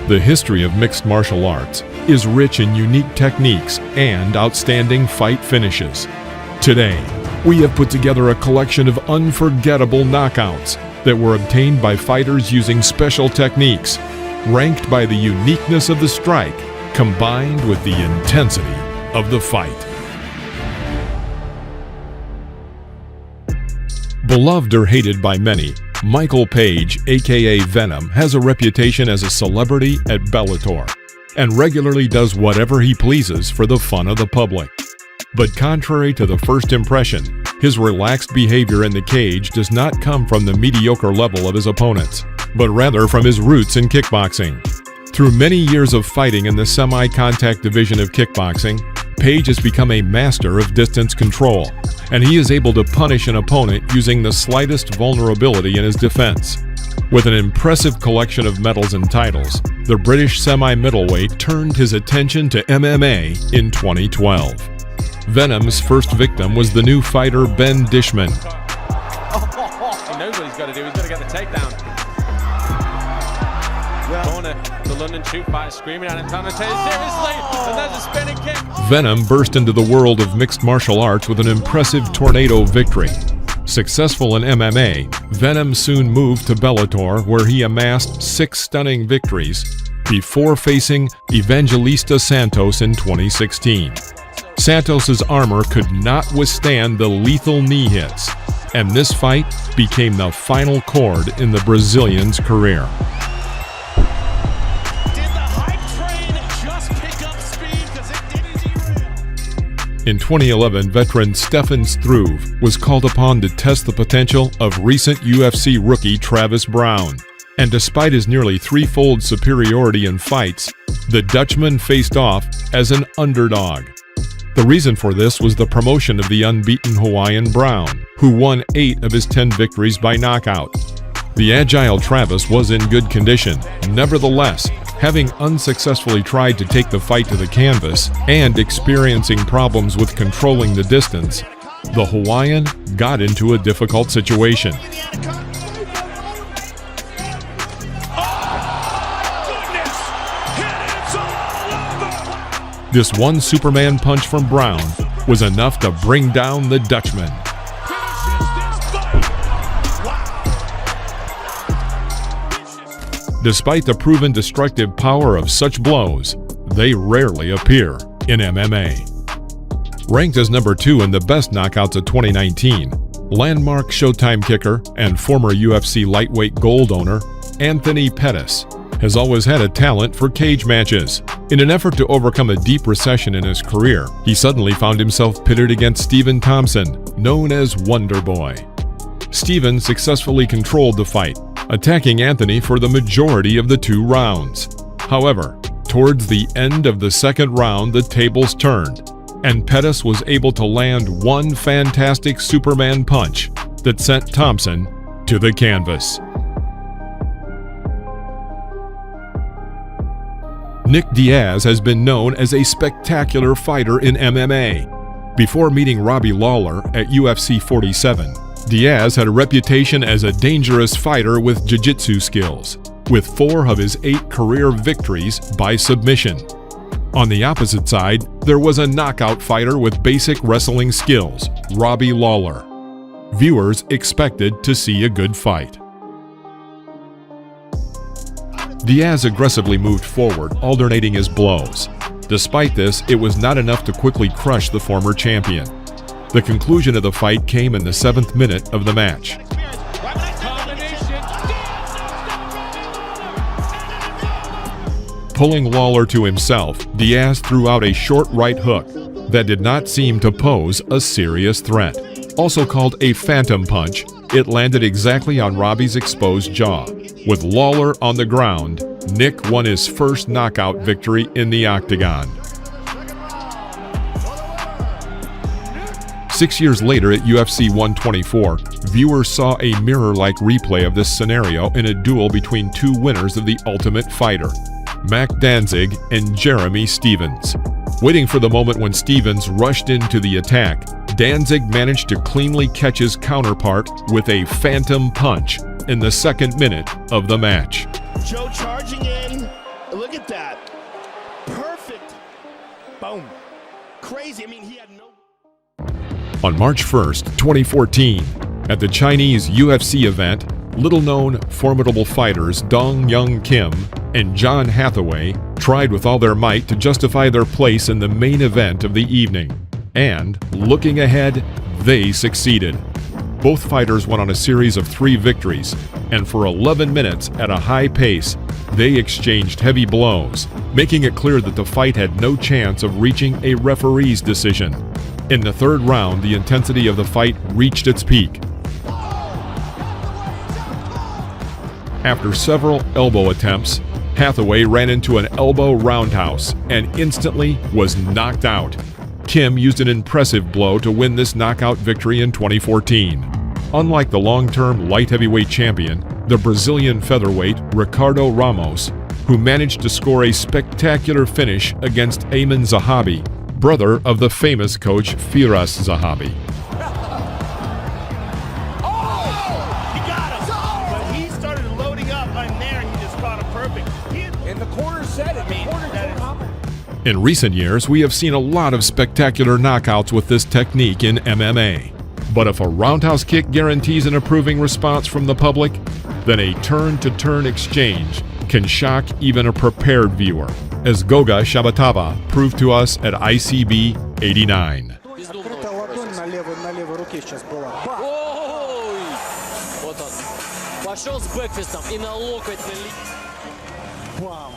The history of mixed martial arts is rich in unique techniques and outstanding fight finishes. Today, we have put together a collection of unforgettable knockouts that were obtained by fighters using special techniques, ranked by the uniqueness of the strike combined with the intensity of the fight. Beloved or hated by many, Michael Page, aka Venom, has a reputation as a celebrity at Bellator and regularly does whatever he pleases for the fun of the public. But contrary to the first impression, his relaxed behavior in the cage does not come from the mediocre level of his opponents, but rather from his roots in kickboxing. Through many years of fighting in the semi-contact division of kickboxing, Page has become a master of distance control, and he is able to punish an opponent using the slightest vulnerability in his defense. With an impressive collection of medals and titles, the British semi-middleweight turned his attention to MMA in 2012. Venom's first victim was the new fighter Ben Dishman. He knows what he's got to do. He's got to get the takedown. Corner, the London shoot fighter screaming at him, trying to take it seriously, and there's a spinning kick. Venom burst into the world of mixed martial arts with an impressive tornado victory. Successful in MMA, Venom soon moved to Bellator, where he amassed 6 stunning victories before facing Evangelista Santos in 2016. Santos's armor could not withstand the lethal knee hits, and this fight became the final chord in the Brazilian's career. In 2011, veteran Stefan Struve was called upon to test the potential of recent UFC rookie Travis Brown. And despite his nearly threefold superiority in fights, the Dutchman faced off as an underdog. The reason for this was the promotion of the unbeaten Hawaiian Brown, who won 8 of his 10 victories by knockout. The agile Travis was in good condition. Nevertheless, having unsuccessfully tried to take the fight to the canvas and experiencing problems with controlling the distance, the Hawaiian got into a difficult situation. This one Superman punch from Brown was enough to bring down the Dutchman. Despite the proven destructive power of such blows, they rarely appear in MMA. Ranked as number 2 in the best knockouts of 2019, landmark Showtime kicker and former UFC lightweight gold owner Anthony Pettis has always had a talent for cage matches. In an effort to overcome a deep recession in his career, he suddenly found himself pitted against Stephen Thompson, known as Wonder Boy. Stephen successfully controlled the fight, attacking Anthony for the majority of the 2 rounds. However, towards the end of the second round, the tables turned, and Pettis was able to land one fantastic Superman punch that sent Thompson to the canvas. Nick Diaz has been known as a spectacular fighter in MMA. Before meeting Robbie Lawler at UFC 47, Diaz had a reputation as a dangerous fighter with jiu-jitsu skills, with 4 of his 8 career victories by submission. On the opposite side, there was a knockout fighter with basic wrestling skills, Robbie Lawler. Viewers expected to see a good fight. Diaz aggressively moved forward, alternating his blows. Despite this, it was not enough to quickly crush the former champion. The conclusion of the fight came in the 7th minute of the match. Pulling Lawler to himself, Diaz threw out a short right hook that did not seem to pose a serious threat. Also called a phantom punch, it landed exactly on Robbie's exposed jaw. With Lawler on the ground, Nick won his first knockout victory in the octagon. 6 years later at UFC 124, viewers saw a mirror-like replay of this scenario in a duel between 2 winners of The Ultimate Fighter, Mac Danzig and Jeremy Stevens. Waiting for the moment when Stevens rushed into the attack, Danzig managed to cleanly catch his counterpart with a phantom punch in the 2nd minute of the match. Joe charging in, Look at that. Perfect. Boom. Crazy. I mean, he had no... On March 1st, 2014, at the Chinese UFC event, little-known formidable fighters Dong Young Kim and John Hathaway tried with all their might to justify their place in the main event of the evening. And, looking ahead, they succeeded. Both fighters went on a series of 3 victories, and for 11 minutes at a high pace, they exchanged heavy blows, making it clear that the fight had no chance of reaching a referee's decision. In the 3rd round, the intensity of the fight reached its peak. After several elbow attempts, Hathaway ran into an elbow roundhouse and instantly was knocked out. Kim used an impressive blow to win this knockout victory in 2014. Unlike the long-term light heavyweight champion, the Brazilian featherweight Ricardo Ramos, who managed to score a spectacular finish against Ayman Zahabi, brother of the famous coach Firas Zahabi. He got him. But he started loading up on there and he just caught him perfect. And the corner said it. In recent years, we have seen a lot of spectacular knockouts with this technique in MMA. But if a roundhouse kick guarantees an approving response from the public, then a turn-to-turn exchange can shock even a prepared viewer, as Goga Shabatava proved to us at ICB 89. Открытая ладонь на левой руке сейчас была. Ой! Вот он. Пошел с бэкфистом и на локоть Бам!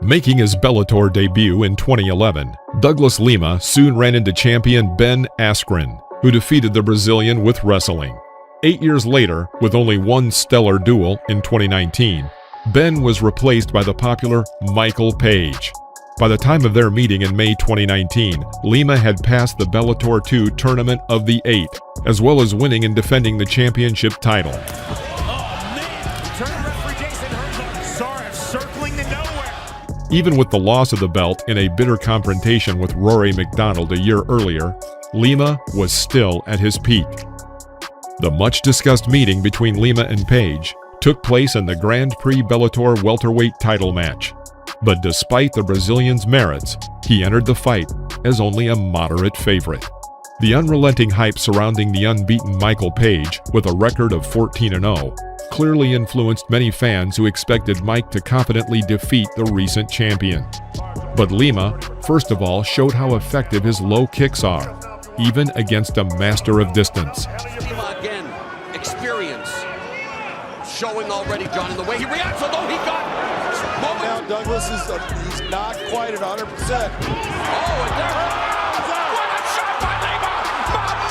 Making his Bellator debut in 2011, Douglas Lima soon ran into champion Ben Askren, who defeated the Brazilian with wrestling. 8 years later, with only one stellar duel in 2019, Ben was replaced by the popular Michael Page. By the time of their meeting in May 2019, Lima had passed the Bellator 2 Tournament of the 8, as well as winning and defending the championship title. Even with the loss of the belt in a bitter confrontation with Rory McDonald a year earlier, Lima was still at his peak. The much-discussed meeting between Lima and Page took place in the Grand Prix Bellator welterweight title match. But despite the Brazilian's merits, he entered the fight as only a moderate favorite. The unrelenting hype surrounding the unbeaten Michael Page, with a record of 14-0, clearly influenced many fans who expected Mike to confidently defeat the recent champion. But Lima, first of all, showed how effective his low kicks are, even against a master of distance. Lima again, experience. Showing already, John, in the way he reacts, although he got moment. Now Douglas is he's not quite at 100%. Oh, and there. What a shot by Lima!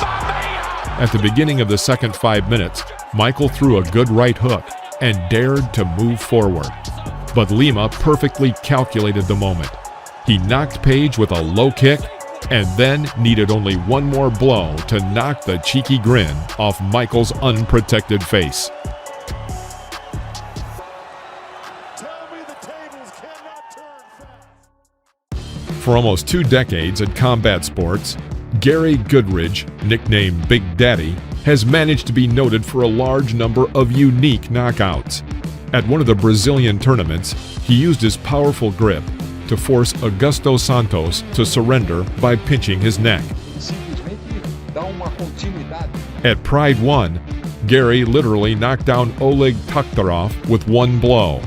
Mamma mia! At the beginning of the second 5 minutes, Michael threw a good right hook and dared to move forward. But Lima perfectly calculated the moment. He knocked Page with a low kick and then needed only one more blow to knock the cheeky grin off Michael's unprotected face. For almost 2 decades at combat sports, Gary Goodridge, nicknamed Big Daddy, has managed to be noted for a large number of unique knockouts. At one of the Brazilian tournaments, he used his powerful grip to force Augusto Santos to surrender by pinching his neck. At Pride 1, Gary literally knocked down Oleg Taktarov with one blow.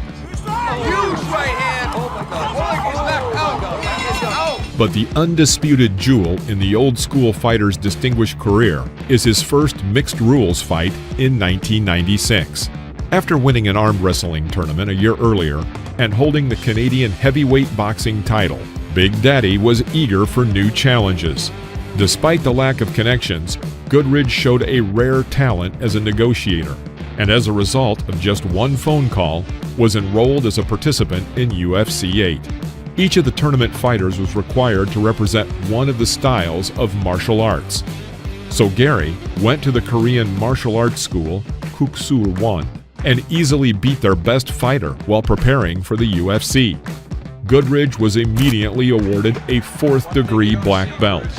But the undisputed jewel in the old-school fighter's distinguished career is his first mixed rules fight in 1996. After winning an arm wrestling tournament a year earlier and holding the Canadian heavyweight boxing title, Big Daddy was eager for new challenges. Despite the lack of connections, Goodridge showed a rare talent as a negotiator, and as a result of just one phone call, was enrolled as a participant in UFC 8. Each of the tournament fighters was required to represent one of the styles of martial arts. So Gary went to the Korean martial arts school, Kuksul 1, and easily beat their best fighter while preparing for the UFC. Goodridge was immediately awarded a 4th-degree black belt.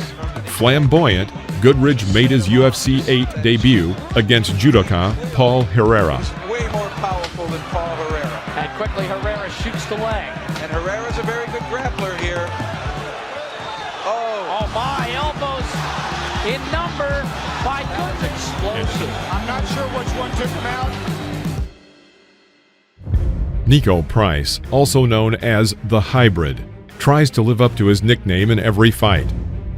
Flamboyant, Goodridge made his UFC 8 debut against judoka Paul Herrera. Way more powerful than Paul Herrera. Had quickly Herrera shoots the leg. And Herrera's a very good grappler here. Oh my, elbows in number. My goodness, explosive. I'm not sure which one took him out. Nico Price, also known as the Hybrid, tries to live up to his nickname in every fight.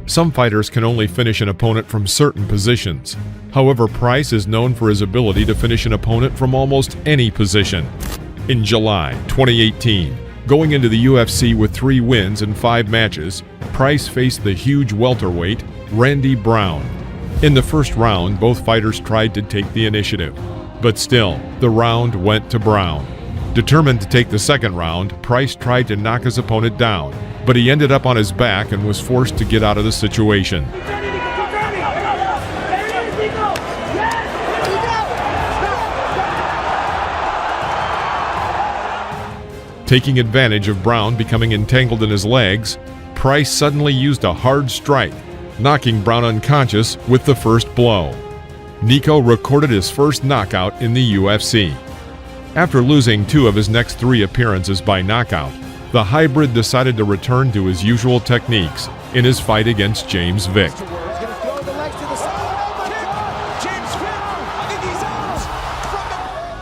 Some fighters can only finish an opponent from certain positions. However, Price is known for his ability to finish an opponent from almost any position. In July 2018, going into the UFC with 3 wins in 5 matches, Price faced the huge welterweight Randy Brown. In the first round, both fighters tried to take the initiative, but still, the round went to Brown. Determined to take the second round, Price tried to knock his opponent down, but he ended up on his back and was forced to get out of the situation. Taking advantage of Brown becoming entangled in his legs, Price suddenly used a hard strike, knocking Brown unconscious with the first blow. Nico recorded his first knockout in the UFC. After losing 2 of his next 3 appearances by knockout, the Hybrid decided to return to his usual techniques in his fight against James Vick.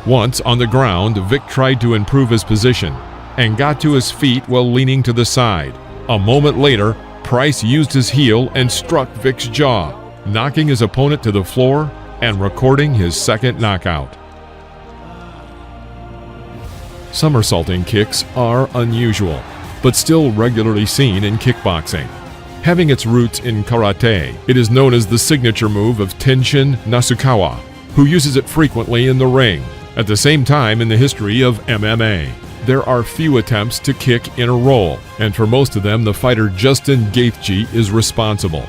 Once on the ground, Vick tried to improve his position and got to his feet while leaning to the side. A moment later, Price used his heel and struck Vick's jaw, knocking his opponent to the floor and recording his second knockout. Somersaulting kicks are unusual, but still regularly seen in kickboxing. Having its roots in karate, it is known as the signature move of Tenshin Nasukawa, who uses it frequently in the ring. At the same time, in the history of MMA, there are few attempts to kick in a roll, and for most of them, the fighter Justin Gaethje is responsible.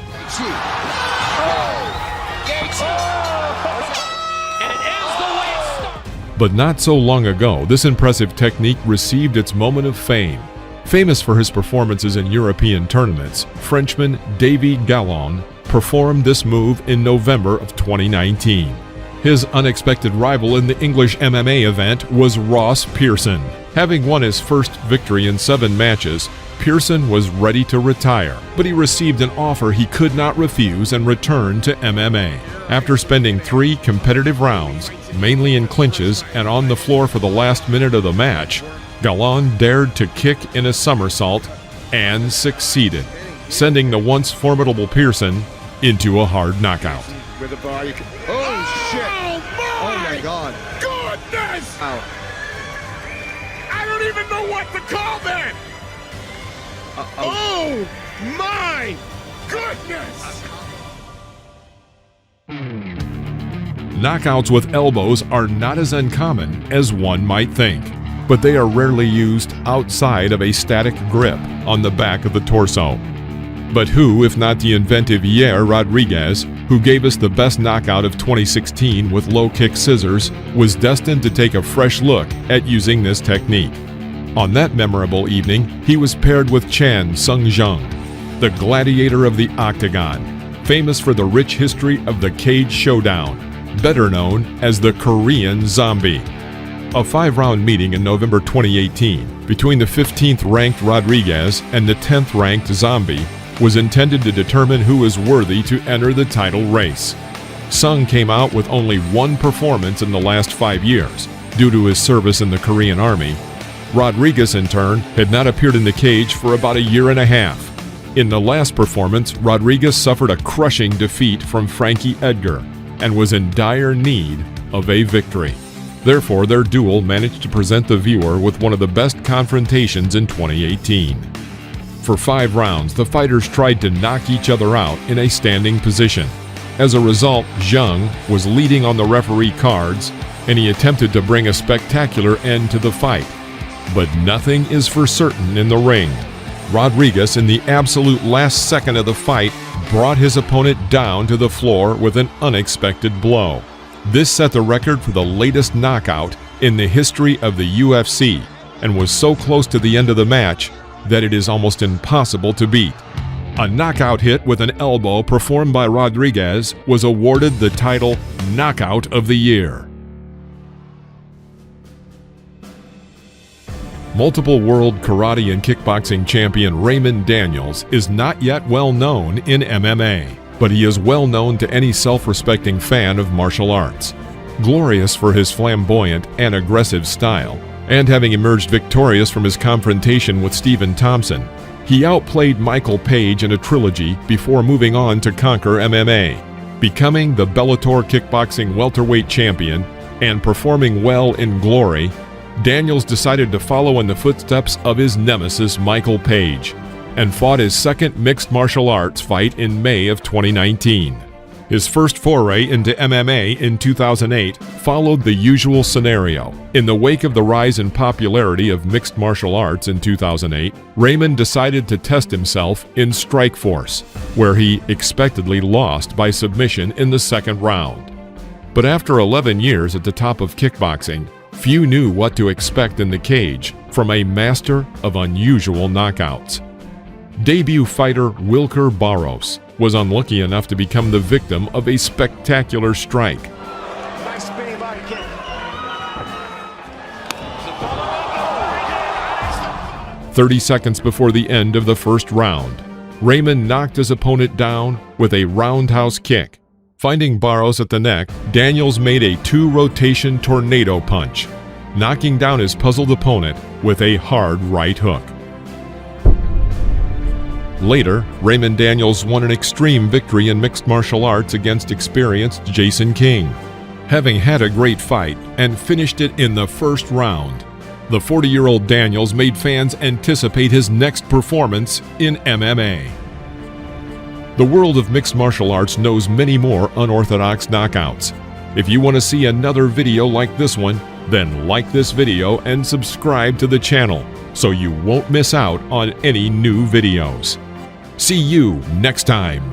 But not so long ago, this impressive technique received its moment of fame. Famous for his performances in European tournaments, Frenchman Davy Gallon performed this move in November of 2019. His unexpected rival in the English MMA event was Ross Pearson. Having won his first victory in 7 matches, Pearson was ready to retire, but he received an offer he could not refuse and returned to MMA. After spending 3 competitive rounds, mainly in clinches and on the floor for the last minute of the match, Gallon dared to kick in a somersault and succeeded, sending the once formidable Pearson into a hard knockout. With a bar, you can... Oh, shit! Oh, my God. Goodness! Ow. I don't even know what to call that! Oh, my goodness! Knockouts with elbows are not as uncommon as one might think, but they are rarely used outside of a static grip on the back of the torso. But who, if not the inventive Yair Rodriguez, who gave us the best knockout of 2016 with low kick scissors, was destined to take a fresh look at using this technique. On that memorable evening, he was paired with Chan Sung-jung, the gladiator of the octagon, famous for the rich history of the cage showdown, better known as the Korean Zombie. A 5-round meeting in November 2018 between the 15th-ranked Rodriguez and the 10th-ranked Zombie was intended to determine who is worthy to enter the title race. Sung came out with only 1 performance in the last 5 years, due to his service in the Korean Army. Rodriguez, in turn, had not appeared in the cage for about 1.5 years. In the last performance, Rodriguez suffered a crushing defeat from Frankie Edgar and was in dire need of a victory. Therefore, their duel managed to present the viewer with one of the best confrontations in 2018. For 5 rounds, the fighters tried to knock each other out in a standing position. As a result, Jung was leading on the referee cards, and he attempted to bring a spectacular end to the fight. But nothing is for certain in the ring. Rodriguez, in the absolute last second of the fight, brought his opponent down to the floor with an unexpected blow. This set the record for the latest knockout in the history of the UFC, and was so close to the end of the match that it is almost impossible to beat. A knockout hit with an elbow performed by Rodriguez was awarded the title Knockout of the Year. Multiple world karate and kickboxing champion Raymond Daniels is not yet well known in MMA, but he is well known to any self-respecting fan of martial arts. Glorious for his flamboyant and aggressive style, and having emerged victorious from his confrontation with Stephen Thompson, he outplayed Michael Page in a trilogy before moving on to conquer MMA, becoming the Bellator kickboxing welterweight champion and performing well in Glory. Daniels decided to follow in the footsteps of his nemesis Michael Page and fought his second mixed martial arts fight in May of 2019. His first foray into MMA in 2008 followed the usual scenario. In the wake of the rise in popularity of mixed martial arts in 2008, Raymond decided to test himself in Strikeforce, where he expectedly lost by submission in the second round. But after 11 years at the top of kickboxing, few knew what to expect in the cage from a master of unusual knockouts. Debut fighter Wilker Barros was unlucky enough to become the victim of a spectacular strike. Nice spinning body kick. 30 seconds before the end of the first round, Raymond knocked his opponent down with a roundhouse kick. Finding Barros at the neck, Daniels made a two-rotation tornado punch, knocking down his puzzled opponent with a hard right hook. Later, Raymond Daniels won an extreme victory in mixed martial arts against experienced Jason King, having had a great fight and finished it in the first round. The 40-year-old Daniels made fans anticipate his next performance in MMA. The world of mixed martial arts knows many more unorthodox knockouts. If you want to see another video like this one, then like this video and subscribe to the channel so you won't miss out on any new videos. See you next time.